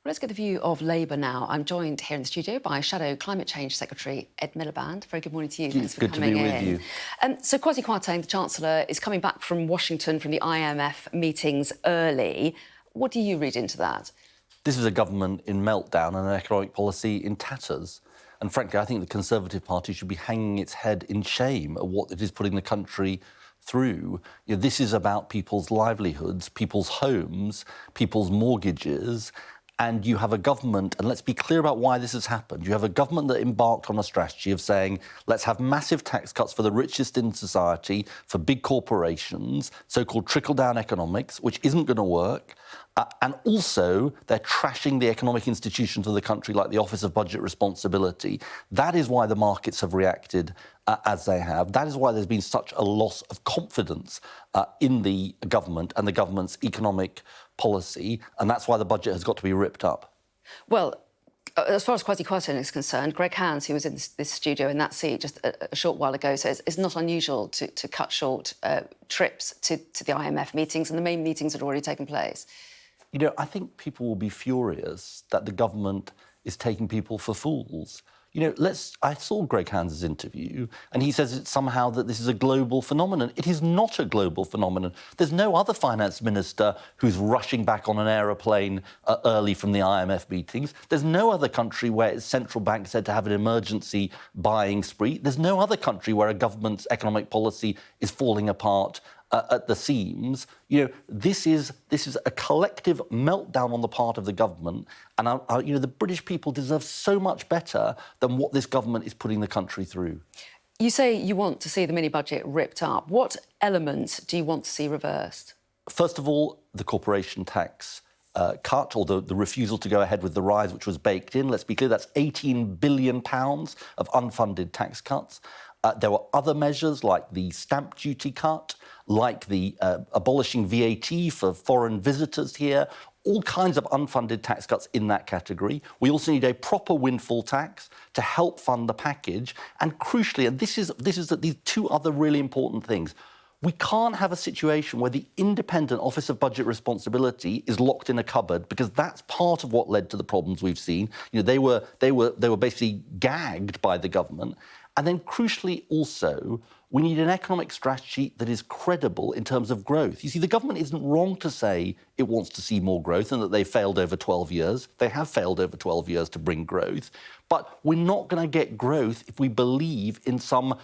Well, let's get the view of Labour now. I'm joined here in the studio by Shadow Climate Change Secretary Ed Miliband. Very good morning to you. Thanks for Good coming to be in. with you. So Kwasi Kwarteng, the Chancellor, is coming back from Washington from the IMF meetings early. What do you read into that? This is a government in meltdown and an economic policy in tatters. And frankly, I think the Conservative Party should be hanging its head in shame at what it is putting the country through. This is about people's livelihoods, people's homes, people's mortgages. And you have a government, and let's be clear about why this has happened. You have a government that embarked on a strategy of saying, let's have massive tax cuts for the richest in society, for big corporations, so-called trickle-down economics, which isn't going to work. And also, they're trashing the economic institutions of the country, like the Office of Budget Responsibility. That is why the markets have reacted as they have. That is why there's been such a loss of confidence in the government and the government's economic policy, and that's why the budget has got to be ripped up. Well, as far as Kwasi Kwarteng is concerned, Greg Hands, who was in this studio in that seat just a short while ago, says it's not unusual to cut short trips to the IMF meetings, and the main meetings had already taken place. I think people will be furious that the government is taking people for fools. I saw Greg Hands' interview, and he says it's somehow that this is a global phenomenon. It is not a global phenomenon. There's no other finance minister who's rushing back on an aeroplane early from the IMF meetings. There's no other country where its central bank said to have an emergency buying spree. There's no other country where a government's economic policy is falling apart at the seams. This is a collective meltdown on the part of the government, and the British people deserve so much better than what this government is putting the country through. You say you want to see the mini-budget ripped up. What elements do you want to see reversed? First of all, the corporation tax cut, or the refusal to go ahead with the rise, which was baked in. Let's be clear, that's £18 billion of unfunded tax cuts. There were other measures like the stamp duty cut, like the abolishing VAT for foreign visitors here, all kinds of unfunded tax cuts in that category. We also need a proper windfall tax to help fund the package. And crucially, and these two other really important things, we can't have a situation where the independent Office of Budget Responsibility is locked in a cupboard, because that's part of what led to the problems we've seen. They were basically gagged by the government. And then, crucially also, we need an economic strategy that is credible in terms of growth. You see, the government isn't wrong to say it wants to see more growth and that they failed over 12 years. They have failed over 12 years to bring growth. But we're not going to get growth if we believe in some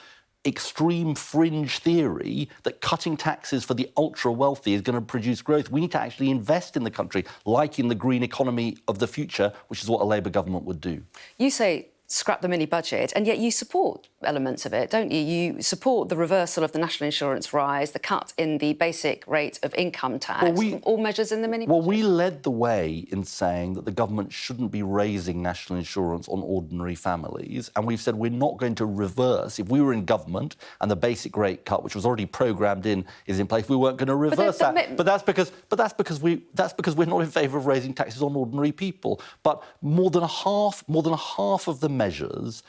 extreme fringe theory that cutting taxes for the ultra-wealthy is going to produce growth. We need to actually invest in the country, like in the green economy of the future, which is what a Labour government would do. You say scrap the mini-budget, and yet you support elements of it, don't you? You support the reversal of the national insurance rise, the cut in the basic rate of income tax, all measures in the mini-budget. Well, we led the way in saying that the government shouldn't be raising national insurance on ordinary families, and we've said we're not going to reverse. If we were in government and the basic rate cut, which was already programmed in, is in place, we weren't going to reverse that. But that's because we're not in favour of raising taxes on ordinary people. But more than half of the measures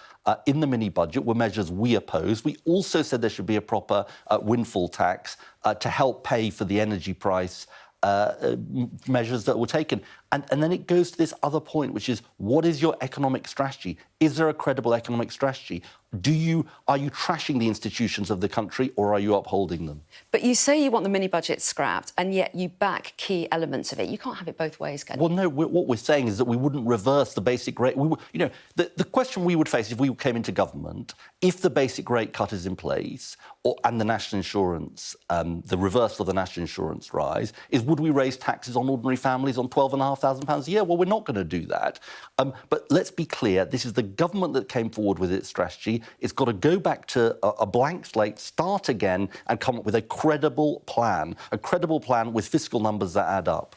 in the mini-budget were measures we opposed. We also said there should be a proper windfall tax to help pay for the energy price measures that were taken. And then it goes to this other point, which is, what is your economic strategy? Is there a credible economic strategy? Are you trashing the institutions of the country, or are you upholding them? But you say you want the mini-budget scrapped, and yet you back key elements of it. You can't have it both ways, can you? Well, no, what we're saying is that we wouldn't reverse the basic rate. The question we would face if we came into government, if the basic rate cut is in place, and the national insurance, the reversal of the national insurance rise, is would we raise taxes on ordinary families on £12,500 a year? Well, we're not going to do that. But let's be clear, this is the government that came forward with its strategy. It's got to go back to a blank slate, start again, and come up with a credible plan with fiscal numbers that add up.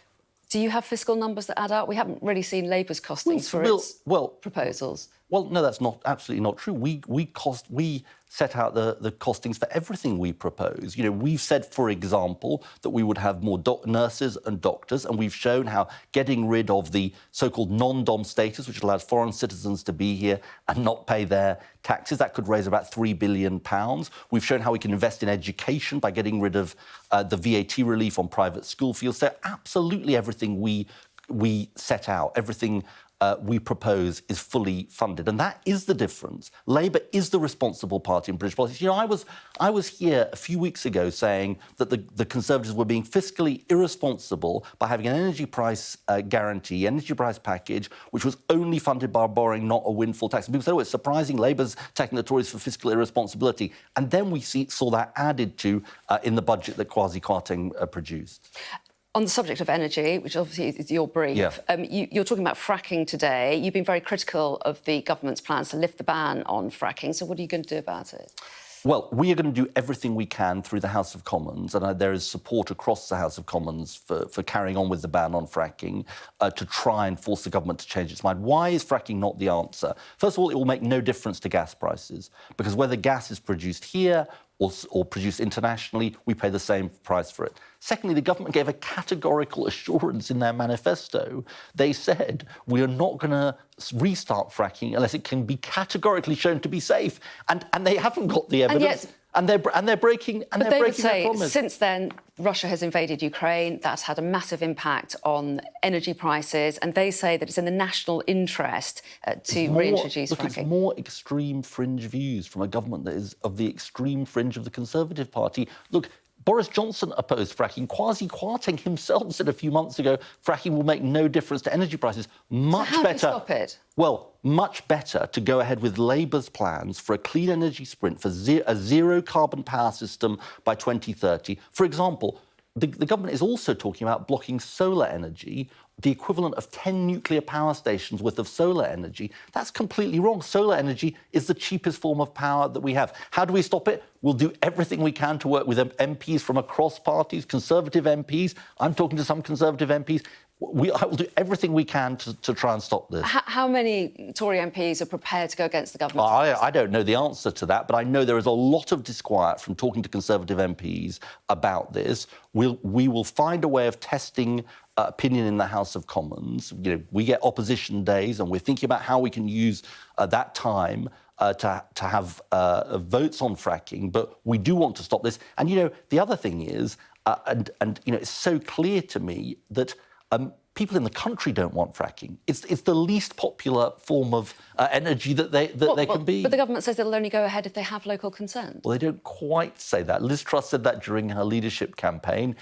Do you have fiscal numbers that add up? We haven't really seen Labour's costings for its proposals. Well, no, that's absolutely not true. We set out the costings for everything we propose. We've said, for example, that we would have more nurses and doctors, and we've shown how getting rid of the so-called non-dom status, which allows foreign citizens to be here and not pay their taxes, that could raise about £3 billion. We've shown how we can invest in education by getting rid of the VAT relief on private school fees. So absolutely everything we we set out, everything we propose is fully funded. And that is the difference. Labour is the responsible party in British politics. You know, I was here a few weeks ago saying that the Conservatives were being fiscally irresponsible by having an energy price guarantee, energy price package, which was only funded by borrowing, not a windfall tax. And people say, oh, it's surprising Labour's taking the Tories for fiscal irresponsibility. And then we saw that added to in the budget that Kwasi Kwarteng produced. On the subject of energy, which obviously is your brief, you're talking about fracking today. You've been very critical of the government's plans to lift the ban on fracking. So what are you going to do about it? Well, we are going to do everything we can through the House of Commons, and there is support across the House of Commons for carrying on with the ban on fracking to try and force the government to change its mind. Why is fracking not the answer? First of all, it will make no difference to gas prices, because whether gas is produced here or produced internationally, we pay the same price for it. Secondly, the government gave a categorical assurance in their manifesto. They said, we are not going to restart fracking unless it can be categorically shown to be safe. And they haven't got the evidence. And they're breaking But they would say, their promise. since then, Russia has invaded Ukraine. That's had a massive impact on energy prices. And they say that it's in the national interest to reintroduce fracking. It's more extreme fringe views from a government that is of the extreme fringe of the Conservative Party. Look, Boris Johnson opposed fracking. Kwasi Kwarteng himself said a few months ago, fracking will make no difference to energy prices. Much so how better. Do you stop it? Well, much better to go ahead with Labour's plans for a clean energy sprint, for a zero-carbon power system by 2030. For example, the government is also talking about blocking solar energy, the equivalent of 10 nuclear power stations worth of solar energy. That's completely wrong. Solar energy is the cheapest form of power that we have. How do we stop it? We'll do everything we can to work with MPs from across parties, Conservative MPs. I'm talking to some Conservative MPs. I will do everything we can to try and stop this. How many Tory MPs are prepared to go against the government? I don't know the answer to that, but I know there is a lot of disquiet from talking to Conservative MPs about this. We will find a way of testing opinion in the House of Commons. You know, we get opposition days, and we're thinking about how we can use that time to have votes on fracking. But we do want to stop this. And you know, the other thing is, and you know, it's so clear to me that. People in the country don't want fracking. It's the least popular form of energy that they can be. But the government says it'll only go ahead if they have local consent. Well, they don't quite say that. Liz Truss said that during her leadership campaign.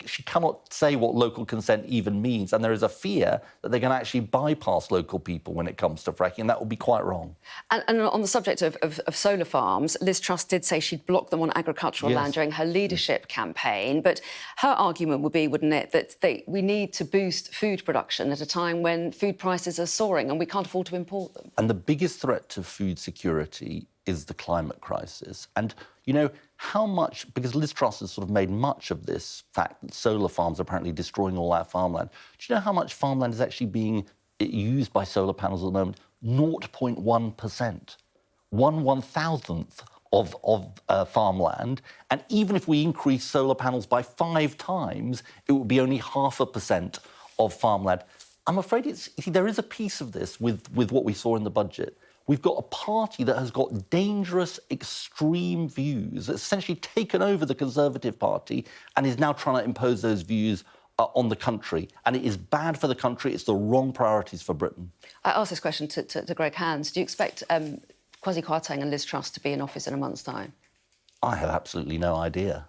She cannot say what local consent even means, and there is a fear that they're going to actually bypass local people when it comes to fracking, and that would be quite wrong. And on the subject of solar farms, Liz Truss did say she'd block them on agricultural land during her leadership campaign, but her argument would be, wouldn't it, that we need to boost food production at a time when food prices are soaring and we can't afford to import them. And the biggest threat to food security is the climate crisis. And, you know, how much, because Liz Truss has sort of made much of this fact that solar farms are apparently destroying all our farmland. Do you know how much farmland is actually being used by solar panels at the moment? 0.1%. 1/1000th of farmland, and even if we increase solar panels by 5 times, it would be only 0.5% of farmland. I'm afraid there is a piece of this with what we saw in the budget. We've got a party that has got dangerous, extreme views, that's essentially taken over the Conservative Party and is now trying to impose those views on the country. And it is bad for the country. It's the wrong priorities for Britain. I asked this question to Greg Hands. Do you expect Kwasi Kwarteng and Liz Truss to be in office in a month's time? I have absolutely no idea.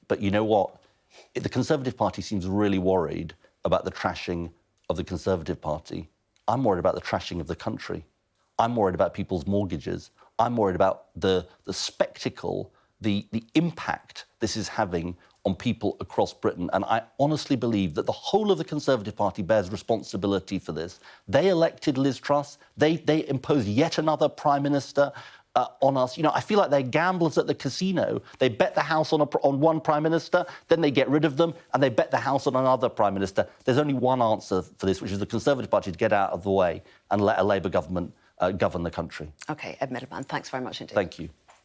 But you know what? The Conservative Party seems really worried about the trashing of the Conservative Party. I'm worried about the trashing of the country. I'm worried about people's mortgages. I'm worried about the spectacle, the impact this is having on people across Britain. And I honestly believe that the whole of the Conservative Party bears responsibility for this. They elected Liz Truss. They imposed yet another Prime Minister on us. You know, I feel like they're gamblers at the casino. They bet the house on one Prime Minister, then they get rid of them, and they bet the house on another Prime Minister. There's only one answer for this, which is the Conservative Party to get out of the way and let a Labour government govern the country. OK, Ed Miliband, thanks very much indeed. Thank you.